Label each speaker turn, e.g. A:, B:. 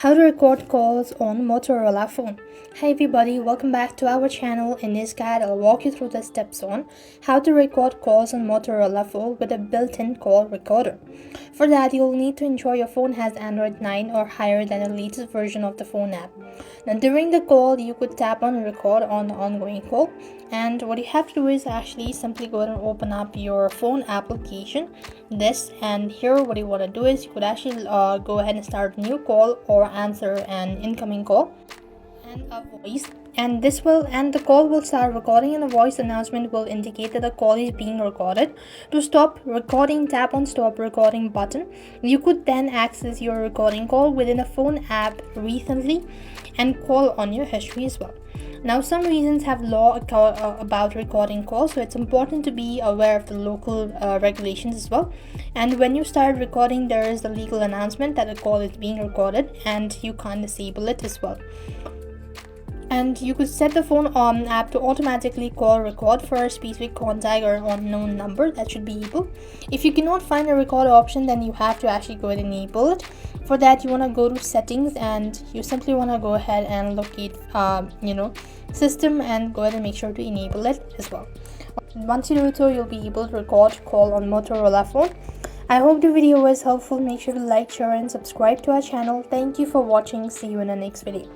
A: How to record calls on Motorola phone. Hi everybody, welcome back to our channel. In this guide, I'll walk you through the steps on how to record calls on Motorola phone with a built-in call recorder. For that, you'll need to ensure your phone has Android 9 or higher than the latest version of the phone app. Now during the call, you could tap on record on the ongoing call, and what you have to do is actually simply go ahead and open up your phone application, and here what you want to do is you could actually go ahead and start a new call or answer an incoming call and a voice, and the call will start recording, and a voice announcement will indicate that the call is being recorded. To stop recording, tap on stop recording button. You could then access your recording call within a phone app recently and call on your history as well. Now, some regions have law about recording calls, so it's important to be aware of the local regulations as well. And when you start recording, there is a legal announcement that a call is being recorded, and you can't disable it as well. And you could set the phone app to automatically call record for a specific contact or unknown number. That should be able. If you cannot find a record option, then you have to actually go ahead and enable it. For that, you want to go to settings, and you simply want to go ahead and locate system, and go ahead and make sure to enable it as well. Once you do so, you'll be able to record call on Motorola phone. I hope the video was helpful. Make sure to like, share and subscribe to our channel. Thank you for watching. See you in the next video.